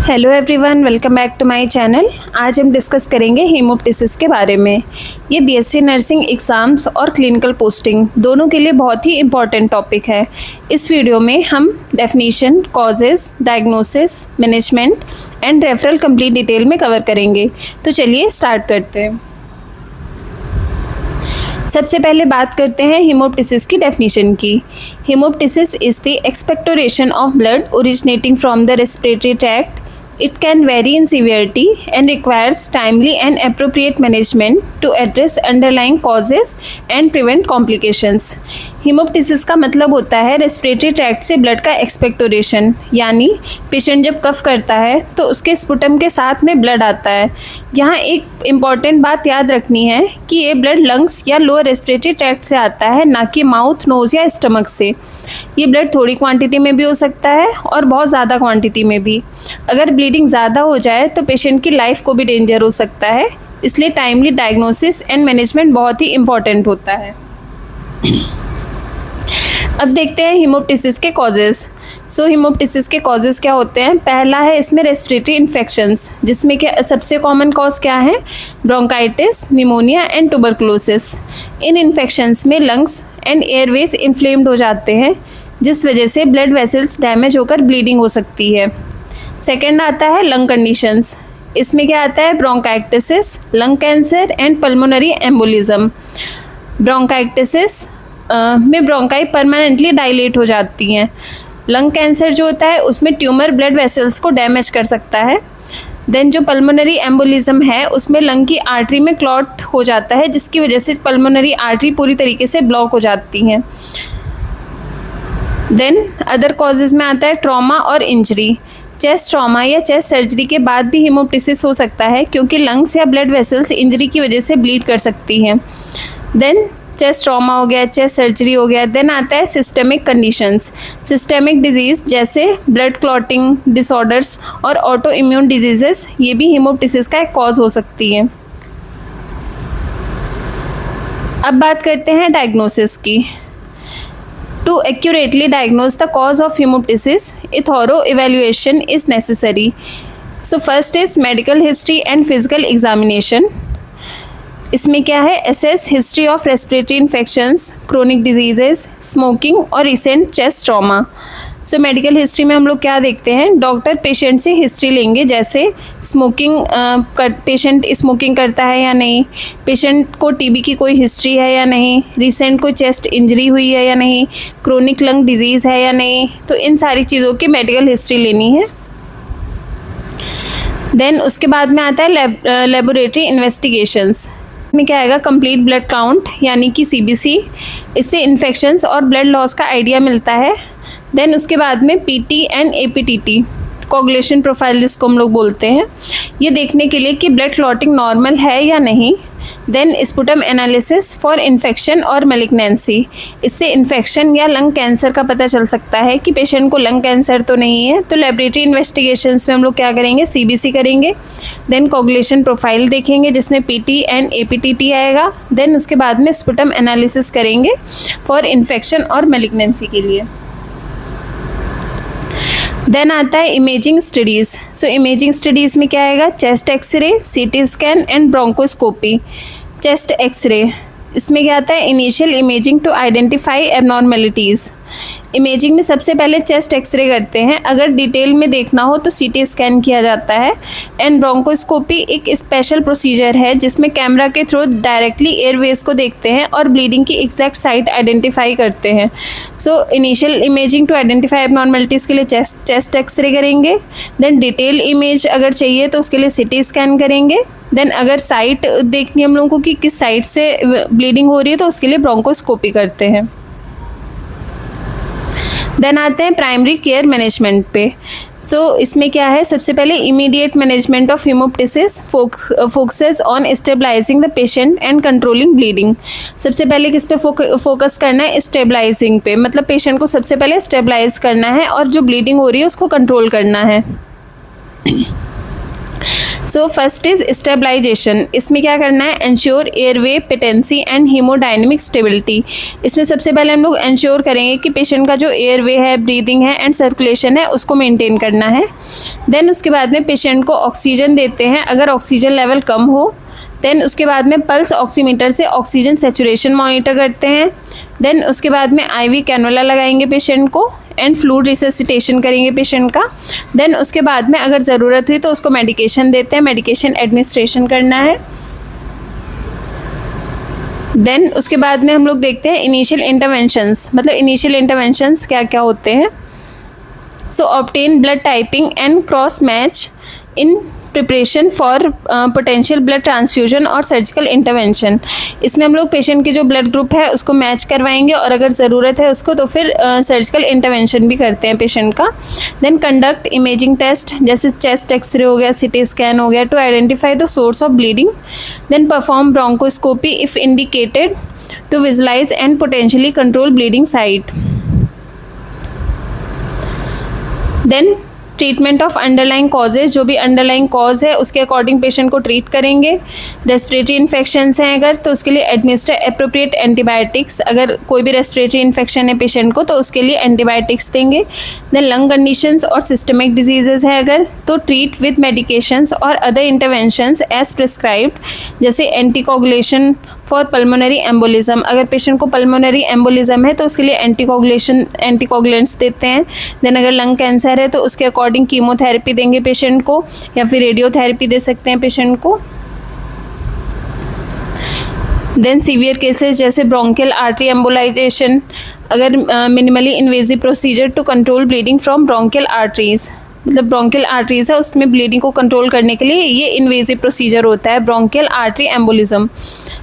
Hello everyone, welcome back to my channel. आज हम discuss करेंगे हीमोप्टिसिस के बारे में। ये बीएससी नर्सिंग एग्ज़ाम्स और क्लिनिकल पोस्टिंग दोनों के लिए बहुत ही इम्पॉर्टेंट टॉपिक है। इस वीडियो में हम definition, causes, diagnosis, management and referral complete detail में कवर करेंगे। तो चलिए स्टार्ट करते हैं। सबसे पहले बात करते हैं हीमोप्टिसिस की डेफिनेशन की। हीमोप्टिसिस is the expectoration of blood originating from the respiratory tract. It can vary in severity and requires timely and appropriate management to address underlying causes and prevent complications. हीमोप्टिसिस का मतलब होता है रेस्पिरेटरी ट्रैक्ट से blood का expectoration, यानी patient जब कफ करता है तो उसके स्पुटम के साथ में ब्लड आता है। यहाँ एक इम्पॉर्टेंट बात याद रखनी है कि ये ब्लड लंग्स या लोअर रेस्पिरेटरी ट्रैक्ट से आता है, ना कि माउथ, नोज़ या स्टमक से। ये ब्लड थोड़ी क्वांटिटी में भी हो सकता है और बहुत ज़्यादा क्वांटिटी में भी। अगर ब्लीडिंग ज़्यादा हो जाए तो पेशेंट की लाइफ को भी डेंजर हो सकता है, इसलिए टाइमली डायग्नोसिस एंड मैनेजमेंट बहुत ही इम्पॉर्टेंट होता है। अब देखते हैं हीमोप्टिसिस के कॉजेज़। हीमोप्टिसिस के कॉजेज़ क्या होते हैं। पहला है इसमें रेस्पिरेटरी इन्फेक्शंस, जिसमें क्या सबसे कॉमन कॉज क्या है, bronchitis, pneumonia and tuberculosis. In infections में लंग्स एंड एयरवेज इन्फ्लेम्ड हो जाते हैं, जिस वजह से ब्लड वेसल्स डैमेज होकर ब्लीडिंग हो सकती है। सेकेंड आता है लंग कंडीशंस। इसमें क्या आता है, bronchitis, lung cancer and pulmonary embolism. Bronchitis में ब्रोंकाई परमानेंटली डायलेट हो जाती हैं। लंग कैंसर जो होता है उसमें ट्यूमर ब्लड वेसल्स को डैमेज कर सकता है। देन जो पल्मोनरी एम्बोलिज्म है उसमें लंग की आर्टरी में क्लॉट हो जाता है, जिसकी वजह से पल्मोनरी आर्टरी पूरी तरीके से ब्लॉक हो जाती हैं। देन अदर कॉजेज़ में आता है ट्रॉमा और इंजरी। चेस्ट ट्रॉमा या चेस्ट सर्जरी के बाद भी हीमोप्टिसिस हो सकता है, क्योंकि लंग्स या ब्लड वेसल्स इंजरी की वजह से ब्लीड कर सकती हैं। देन चेस्ट ट्रॉमा हो गया, चेस्ट सर्जरी हो गया। देन आता है सिस्टेमिक कंडीशंस। सिस्टेमिक डिजीज़ जैसे ब्लड क्लॉटिंग डिसऑर्डर्स और ऑटो इम्यून डिजीजेस, ये भी हीमोप्टिसिस का एक कॉज हो सकती है। अब बात करते हैं डायग्नोसिस की। To accurately diagnose the cause of hemoptysis, a thorough evaluation is necessary. So first is medical history and physical examination. इसमें क्या है, assess history of respiratory infections, chronic diseases, smoking और recent chest trauma. So medical history में हम लोग क्या देखते हैं, डॉक्टर पेशेंट से हिस्ट्री लेंगे, जैसे स्मोकिंग, पेशेंट स्मोकिंग करता है या नहीं, पेशेंट को टीबी की कोई हिस्ट्री है या नहीं, रिसेंट कोई चेस्ट इंजरी हुई है या नहीं, क्रोनिक लंग डिजीज़ है या नहीं। तो इन सारी चीज़ों की मेडिकल हिस्ट्री लेनी है। देन उसके बाद में आता है लेबोरेटरी इन्वेस्टिगेशंस में क्या आएगा, कंप्लीट ब्लड काउंट यानी कि सीबीसी। इससे इन्फेक्शंस और ब्लड लॉस का आइडिया मिलता है। देन उसके बाद में PT and APTT, coagulation profile जिसको हम लोग बोलते हैं, ये देखने के लिए कि ब्लड क्लॉटिंग नॉर्मल है या नहीं। Then sputum analysis for infection और मैलिग्नेंसी। इससे इन्फेक्शन या लंग कैंसर का पता चल सकता है कि पेशेंट को लंग कैंसर तो नहीं है। तो लेबोरेटरी इन्वेस्टिगेशंस में हम लोग क्या करेंगे, सीबीसी करेंगे। देन कोगुलेशन प्रोफाइल देखेंगे जिसमें पीटी एंड एपीटीटी आएगा। देन उसके बाद में स्पुटम एनालिसिस करेंगे फॉर इन्फेक्शन और मैलिग्नेंसी के लिए। देन आता है इमेजिंग स्टडीज़। इमेजिंग स्टडीज़ में क्या आएगा, chest x ray, CT scan and bronchoscopy. Chest x ray, इसमें क्या आता है, initial imaging to identify abnormalities. Imaging में सबसे पहले चेस्ट एक्सरे करते हैं, अगर डिटेल में देखना हो तो सीटी स्कैन किया जाता है। एंड ब्रोंकोस्कोपी एक स्पेशल प्रोसीजर है जिसमें कैमरा के थ्रू डायरेक्टली एयरवेज को देखते हैं और ब्लीडिंग की एग्जैक्ट साइट आइडेंटिफाई करते हैं। Initial imaging to identify abnormalities के लिए चेस्ट एक्सरे करेंगे। देन डिटेल इमेज अगर चाहिए तो उसके लिए सीटी स्कैन करेंगे। देन अगर साइट देखनी है हम लोगों को कि किस साइड से ब्लीडिंग हो रही है तो उसके लिए ब्रोंकोस्कोपी करते हैं। देन आते हैं प्राइमरी केयर मैनेजमेंट पे। इसमें क्या है, सबसे पहले immediate management of haemoptysis focuses on stabilising the patient and controlling bleeding. सबसे पहले किस पे फोकस करना है, स्टेबलाइजिंग पे, मतलब पेशेंट को सबसे पहले स्टेबलाइज करना है और जो ब्लीडिंग हो रही है उसको कंट्रोल करना है। So first is stabilisation. इसमें क्या करना है, ensure airway patency and haemodynamic stability. इसमें सबसे पहले हम लोग एंश्योर करेंगे कि पेशेंट का जो एयरवे है, ब्रीदिंग है एंड सर्कुलेशन है उसको मेंटेन करना है। देन उसके बाद में पेशेंट को ऑक्सीजन देते हैं अगर ऑक्सीजन लेवल कम हो। देन उसके बाद में पल्स ऑक्सीमीटर से ऑक्सीजन सेचुरेशन मॉनिटर करते हैं। देन उसके बाद में आईवी कैनुला लगाएंगे पेशेंट को एंड फ्लूइड रिससिटेशन करेंगे पेशेंट का। देन उसके बाद में अगर ज़रूरत हुई तो उसको मेडिकेशन देते हैं, मेडिकेशन एडमिनिस्ट्रेशन करना है। देन उसके बाद में हम लोग देखते हैं इनिशियल इंटरवेंशंस, मतलब इनिशियल इंटरवेंशंस क्या क्या होते हैं। So obtain blood typing and cross match in preparation for potential blood transfusion और सर्जिकल इंटरवेंशन। इसमें हम लोग पेशेंट की जो ब्लड ग्रुप है उसको मैच करवाएंगे और अगर ज़रूरत है उसको तो फिर सर्जिकल इंटरवेंशन भी करते हैं पेशेंट का। देन कंडक्ट इमेजिंग टेस्ट जैसे चेस्ट एक्सरे हो गया, सिटी स्कैन हो गया to identify the source of bleeding. Then perform bronchoscopy if indicated to visualise and potentially control bleeding site. Then treatment of underlying causes, जो भी underlying cause है उसके according patient को treat करेंगे। रेस्पिरेटरी इन्फेक्शंस हैं अगर तो उसके लिए एडमिनिस्टर एप्रोप्रिएट एंटीबायोटिक्स, अगर कोई भी रेस्पिरेटरी इन्फेक्शन है पेशेंट को तो उसके लिए एंटीबायोटिक्स देंगे। देन लंग कंडीशंस और सिस्टमिक डिजीजेज हैं अगर तो ट्रीट विद मेडिकेशंस और अदर इंटरवेंशंस एज प्रिस्क्राइब्ड, जैसे एंटीकोगुलेशन फॉर पल्मोनरी एम्बोलिज्म। अगर पेशेंट को पल्मोनरी एम्बोलिज्म है तो उसके लिए एंटीकोगुलेंट्स देते हैं। देन अगर लंग कैंसर है तो उसके अकॉर्डिंग कीमोथेरेपी देंगे पेशेंट को या फिर रेडियोथेरेपी दे सकते हैं पेशेंट को। देन सीवियर केसेस जैसे ब्रोंकियल आर्टरी एम्बोलाइजेशन, अगर minimally invasive procedure to control bleeding from bronchial arteries, मतलब ब्रोंकियल आर्टरीज है उसमें ब्लीडिंग को कंट्रोल करने के लिए ये इन्वेजिव प्रोसीजर होता है, bronchial artery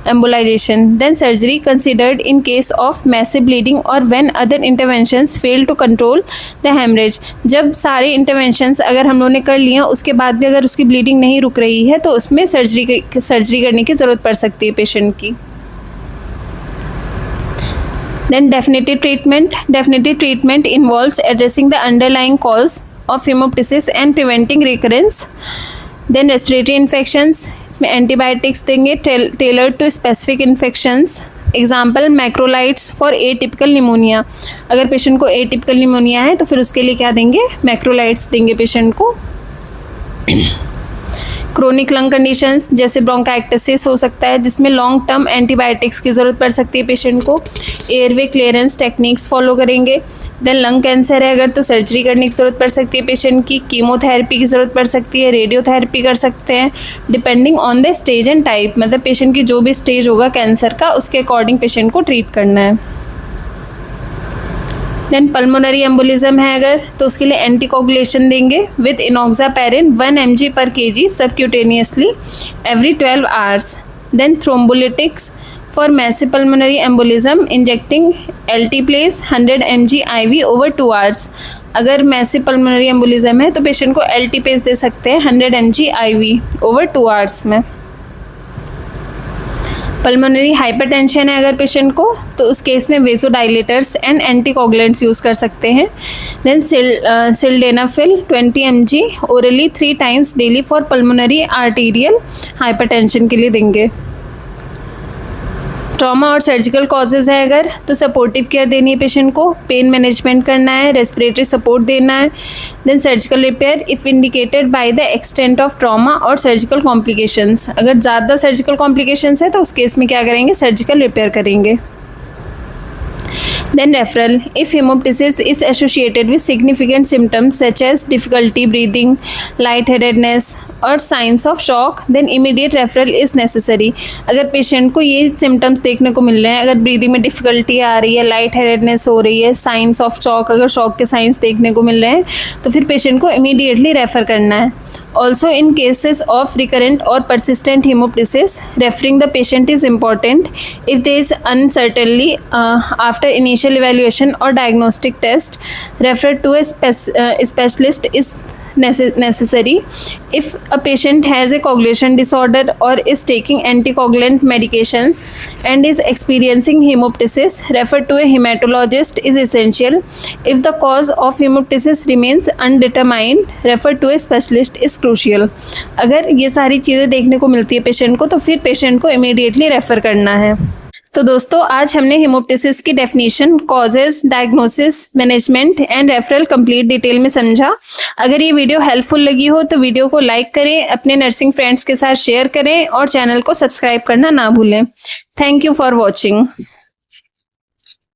embolization. Then surgery considered in case of massive bleeding और when other interventions fail to control the haemorrhage. जब सारे इंटरवेंशंस अगर हम लोगों ने कर लिए उसके बाद भी अगर उसकी ब्लीडिंग नहीं रुक रही है तो उसमें सर्जरी करने की ज़रूरत पड़ सकती है पेशेंट की। Then definitive treatment involves addressing the underlying cause of hemoptysis and preventing recurrence. Then respiratory infections, इसमें antibiotics देंगे tailored to specific infections. Example macrolides for atypical pneumonia, अगर पेशेंट को एटिपिकल निमोनिया है तो फिर उसके लिए क्या देंगे, मैक्रोलाइट्स देंगे पेशेंट को। क्रोनिक लंग कंडीशंस जैसे ब्रोंकाइटिस हो सकता है जिसमें लॉन्ग टर्म एंटीबायोटिक्स की ज़रूरत पड़ सकती है पेशेंट को। एयरवे क्लियरेंस टेक्निक्स फॉलो करेंगे। देन लंग कैंसर है अगर तो सर्जरी करने की ज़रूरत पड़ सकती है पेशेंट की, कीमोथेरेपी की ज़रूरत पड़ सकती है, रेडियोथेरेपी कर सकते हैं depending on the stage and type, मतलब पेशेंट की जो भी स्टेज होगा कैंसर का उसके अकॉर्डिंग पेशेंट को ट्रीट करना है। देन पल्मोनरी एम्बोलिज्म है अगर तो उसके लिए एंटीकोगुलेशन देंगे with enoxaparin 1 mg per kg subcutaneously every 12 hours. Then thrombolytics for massive pulmonary embolism injecting alteplase 100 mg IV over 2 hours. अगर मैसिव पल्मोनरी एम्बोलिज्म है तो पेशेंट को एल्टीपेस दे सकते हैं 100 mg IV ओवर 2 आवर्स में। पल्मोनरी हाइपरटेंशन है अगर पेशेंट को तो उस केस में वेसोडाइलेटर्स एंड एंटीकोगुलेंट्स यूज़ कर सकते हैं। Then sildenafil 20 mg orally 3 times daily for pulmonary arterial hypertension के लिए देंगे। ट्रॉमा और सर्जिकल कॉजेज़ है अगर तो सपोर्टिव केयर देनी है पेशेंट को, पेन मैनेजमेंट करना है, रेस्पिरेटरी सपोर्ट देना है। Then surgical repair if indicated by the extent of trauma और सर्जिकल कॉम्प्लिकेशंस, अगर ज़्यादा सर्जिकल कॉम्प्लिकेशंस है तो उस केस में क्या करेंगे, सर्जिकल रिपेयर करेंगे। Then referral if hemoptysis is associated with significant symptoms such as difficulty breathing, lightheadedness और signs of shock, then immediate referral is necessary। अगर पेशेंट को ये सिम्टम्स देखने को मिल रहे हैं, अगर ब्रीदिंग में डिफ़िकल्टी आ रही है, लाइट हेडेडनेस हो रही है, साइंस ऑफ शॉक, अगर शॉक के साइंस देखने को मिल रहे हैं तो फिर पेशेंट को इमीडिएटली रेफ़र करना है। Also in cases of recurrent or persistent hemoptysis, referring the patient is important. If there is uncertainty after initial evaluation or diagnostic test, refer to a specialist is necessary. If a patient has a coagulation disorder or is taking anticoagulant medications and is experiencing hemoptysis, refer to a hematologist is essential. If the cause of hemoptysis remains undetermined, refer to a specialist is crucial. अगर ये सारी चीज़ें देखने को मिलती है patient को, तो फिर पेशेंट को इमीडिएटली रेफ़र करना है। तो दोस्तों, आज हमने हेमोप्टिसिस की definition, causes, diagnosis, management and referral complete detail में समझा। अगर ये वीडियो हेल्पफुल लगी हो तो वीडियो को लाइक करें, अपने नर्सिंग फ्रेंड्स के साथ शेयर करें और चैनल को सब्सक्राइब करना ना भूलें। Thank you for watching.